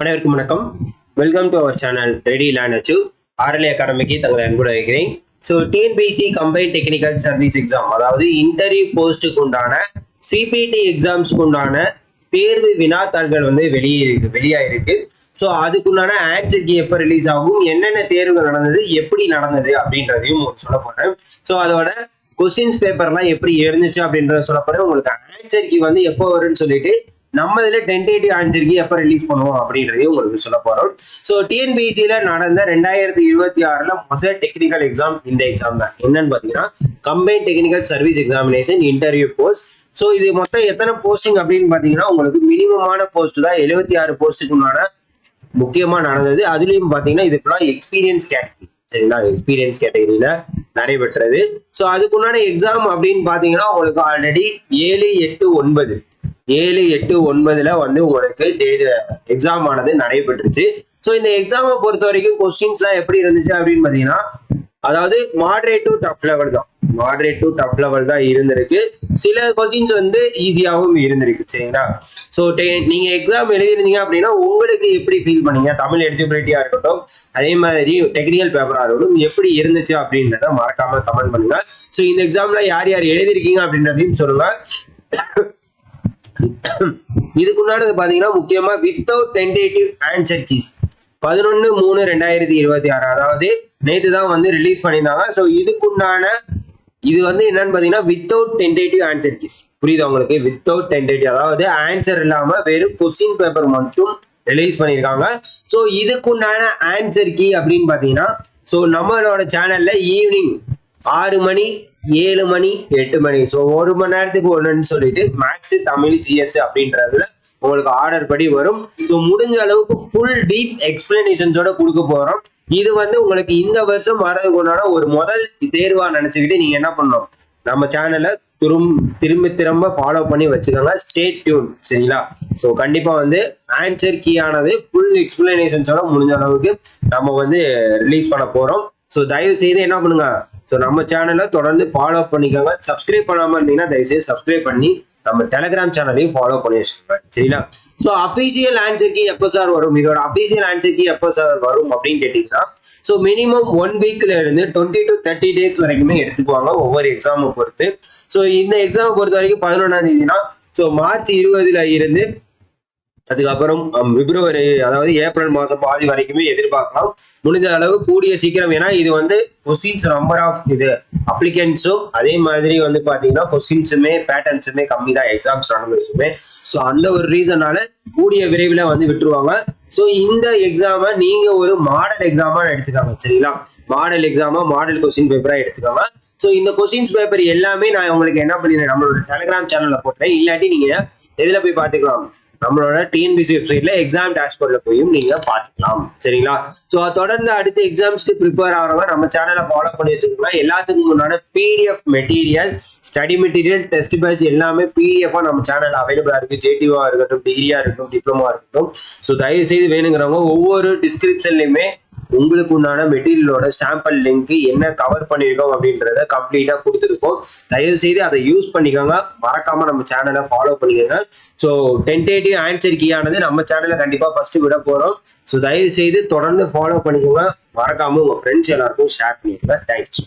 அனைவருக்கும் வணக்கம். Welcome to our channel ready learn achieve RLA அகாடமிக்கு தங்களை அன்புடன் வைக்கிறேன். So TNPSC combined technical service exam, அதாவது இன்டர்வியூ போஸ்ட்டுக்கு உண்டான சிபிடி எக்ஸாம்ஸ்க்கு உண்டான தேர்வு வினாத்தாள்கள் வந்து வெளியாயிருக்கு. ஸோ அதுக்குண்டான ஆன்சர் கீ எப்போ ரிலீஸ் ஆகும், என்னென்ன தேர்வுகள் நடந்தது, எப்படி நடந்தது அப்படின்றதையும் சொல்ல போறேன். ஸோ அதோட கொஸ்டின்ஸ் பேப்பர்லாம் எப்படி இருந்துச்சு அப்படின்றத சொல்ல போறேன். உங்களுக்கு ஆன்சர் கீ வந்து எப்போ வரும்னு சொல்லிட்டு நம்ம இதுல டென்டேட்டிவ் ஆன்சர் கீ எப்ப ரிலீஸ் பண்ணுவோம் அப்படின்றதையும் உங்களுக்கு சொல்ல போறோம். ஸோ டிஎன்பிஎஸ்சியில நடந்த 2026 முதல் டெக்னிக்கல் எக்ஸாம் இந்த எக்ஸாம் தான். என்னன்னு பாத்தீங்கன்னா combined technical service examination interview post. So இது மொத்தம் எத்தனை போஸ்டிங் அப்படின்னு பாத்தீங்கன்னா உங்களுக்கு மினிமமான போஸ்ட் தான் 76 போஸ்ட்டுக்கு முன்னாடி முக்கியமா நடந்தது. அதுலயும் பாத்தீங்கன்னா இதுக்குள்ள எக்ஸ்பீரியன்ஸ் கேட்டகரி, சரிங்களா, எக்ஸ்பீரியன்ஸ் கேட்டகரியில நடைபெற்றது. ஸோ அதுக்குண்டான எக்ஸாம் அப்படின்னு பாத்தீங்கன்னா உங்களுக்கு ஆல்ரெடி 7, 8, 9 வந்து உங்களுக்கு எக்ஸாம் ஆனது நடைபெற்றுச்சு. ஸோ இந்த எக்ஸாமை பொறுத்த வரைக்கும் கொஸ்டின்ஸ்லாம் எப்படி இருந்துச்சு அப்படின்னு பாத்தீங்கன்னா, அதாவது மாடரேட் டு டஃப் லெவல் தான் இருந்திருக்கு. சில கொஸ்டின்ஸ் வந்து ஈஸியாகவும் இருந்திருக்கு, சரிங்களா. ஸோ நீங்க எக்ஸாம் எழுதிருந்தீங்க அப்படின்னா உங்களுக்கு எப்படி ஃபீல் பண்ணீங்க, தமிழ் எலிஜிபிலிட்டியா இருக்கட்டும், அதே மாதிரி டெக்னிக்கல் பேப்பரா இருக்கட்டும், எப்படி இருந்துச்சு அப்படின்றத மறக்காம கமெண்ட் பண்ணுங்க. ஸோ இந்த எக்ஸாம்ல யார் யார் எழுதிருக்கீங்க அப்படின்றதையும் சொல்லுங்க. இதுக்கு முன்னாடி பாத்தீங்கன்னா முக்கியமா வித்தவுட் டென்டேட்டிவ் ஆன்சர் கீஸ் 11/3/2026, அதாவது நேற்று தான் வந்து ரிலீஸ் பண்ணியிருந்தாங்க. ஸோ இது வந்து என்னன்னு பாத்தீங்கன்னா வித்தவுட் டென்டேட்டிவ் ஆன்சர் கீஸ். புரியுது உங்களுக்கு? வித்தவுட் டென்டேட்டிவ், அதாவது ஆன்சர் இல்லாம வெறும் கொஸ்டின் பேப்பர் மட்டும் ரிலீஸ் பண்ணியிருக்காங்க. ஸோ இதுக்குண்டான ஆன்சர் கீ அப்படின்னு பாத்தீங்கன்னா, ஸோ நம்மளோட சேனல்ல ஈவினிங் 6 மணி, 7 மணி, 8 மணி, ஸோ 1 மணி நேரத்துக்கு ஒன்றுன்னு சொல்லிட்டு மேக்ஸ், தமிழ், ஜிஎஸ் அப்படின்றதுல உங்களுக்கு ஆர்டர் படி வரும். ஸோ முடிஞ்ச அளவுக்கு ஃபுல் டீப் எக்ஸ்பிளனேஷன்ஸோட கொடுக்க போறோம். இது வந்து உங்களுக்கு இந்த வருஷம் வரதுக்குண்டான ஒரு முதல் தேர்வா நினைச்சுக்கிட்டு நீங்க என்ன பண்ணணும், நம்ம சேனலை திரும்ப ஃபாலோ பண்ணி வச்சுக்கோங்க. ஸ்டே டியூன், சரிங்களா. ஸோ கண்டிப்பா வந்து ஆன்சர் கீ ஆனது ஃபுல் எக்ஸ்பிளனேஷன்ஸோட முடிஞ்ச அளவுக்கு நம்ம வந்து ரிலீஸ் பண்ண போறோம். ஸோ தயவு செய்து என்ன பண்ணுங்க, ஸோ நம்ம சேனலை தொடர்ந்து ஃபாலோ பண்ணிக்கோங்க. சப்ஸ்கிரைப் பண்ணாம இருந்தீங்கன்னா தயவுசெய்து சப்ஸ்கிரைப் பண்ணி நம்ம டெலிகிராம் சேனலையும் ஃபாலோ பண்ணி வச்சுக்கோங்க, சரிங்களா. ஸோ அஃபிஷியல் ஆன்சர் கீ எப்போ சார் வரும், இதோட அஃபிஷியல் ஆன்சர் கீ எப்போ சார் வரும் அப்படின்னு கேட்டீங்கன்னா, ஸோ மினிமம் 1 வீக்ல இருந்து 20 to 30 days வரைக்குமே எடுத்துக்குவாங்க ஒவ்வொரு எக்ஸாமை பொறுத்து. ஸோ இந்த எக்ஸாமை பொறுத்த வரைக்கும் 11ஆம் தேதினா, ஸோ மார்ச் 20 இருந்து அதுக்கப்புறம் பிப்ரவரி, அதாவது ஏப்ரல் மாசம் பாதி வரைக்குமே எதிர்பார்க்கலாம். முடிஞ்ச அளவு கூடிய சீக்கிரம், ஏன்னா இது வந்து கொஸ்டின்ஸ் நம்பர் ஆஃப் இது அப்ளிகன்ஸும் அதே மாதிரி வந்து பாத்தீங்கன்னா கொஸ்டின்ஸுமே பேட்டர்ன்ஸுமே கம்மி தான் எக்ஸாம்ஸ் நடந்ததுமே. ஸோ அந்த ஒரு ரீசனால கூடிய விரைவில் வந்து விட்டுருவாங்க. ஸோ இந்த எக்ஸாமை நீங்க ஒரு மாடல் எக்ஸாமா எடுத்துக்காங்க, சரிங்களா. மாடல் கொஸ்டின் பேப்பரா எடுத்துக்காங்க. ஸோ இந்த கொஸ்டின்ஸ் பேப்பர் எல்லாமே நான் உங்களுக்கு என்ன பண்ணிடுறேன், நம்மளோட டெலிகிராம் சேனல்ல போட்டுறேன். இல்லாட்டி நீங்க எதுல போய் பாத்துக்கலாம், நம்மளோட டிஎன்பிஎஸ்சி வெப்சைட்ல எக்ஸாம் டேஷ்போர்ட்ல போயும் நீங்க பாத்துக்கலாம், சரிங்களா. சோ தொடர்ந்து அடுத்த எக்ஸாம்ஸ்க்கு ப்ரிப்பேர் ஆகிறவங்க நம்ம சேனலை ஃபாலோ பண்ணி வச்சிருக்கோம். எல்லாத்துக்கும் முன்னாடி PDF material, study material, test batch எல்லாமே பிடிஎஃபா நம்ம சேனல் அவைலபிளா இருக்கு. ஜேடிவா இருக்கட்டும், டிகிரியா இருக்கட்டும், டிப்ளமா இருக்கட்டும். ஸோ தயவு செய்து வேணுங்கிறவங்க ஒவ்வொரு டிஸ்கிரிப்ஷன்லயுமே உங்களுக்கு உண்டான மெட்டீரியலோட சாம்பிள் லிங்க் என்ன கவர் பண்ணிருக்கோம் அப்படின்றத கம்ப்ளீட்டா கொடுத்துருக்கோம். தயவு செய்து அதை யூஸ் பண்ணிக்கோங்க. மறக்காம நம்ம சேனலை ஃபாலோ பண்ணிக்கோங்க. ஸோ டென்டேட்டிவ் ஆன்சர் கீ ஆனது நம்ம சேனல்ல கண்டிப்பா ஃபர்ஸ்ட் விட போறோம். ஸோ தயவு செய்து தொடர்ந்து ஃபாலோ பண்ணிக்கோங்க. மறக்காம உங்க ஃப்ரெண்ட்ஸ் எல்லாருக்கும் ஷேர் பண்ணிக்கோங்க. தேங்க்யூ.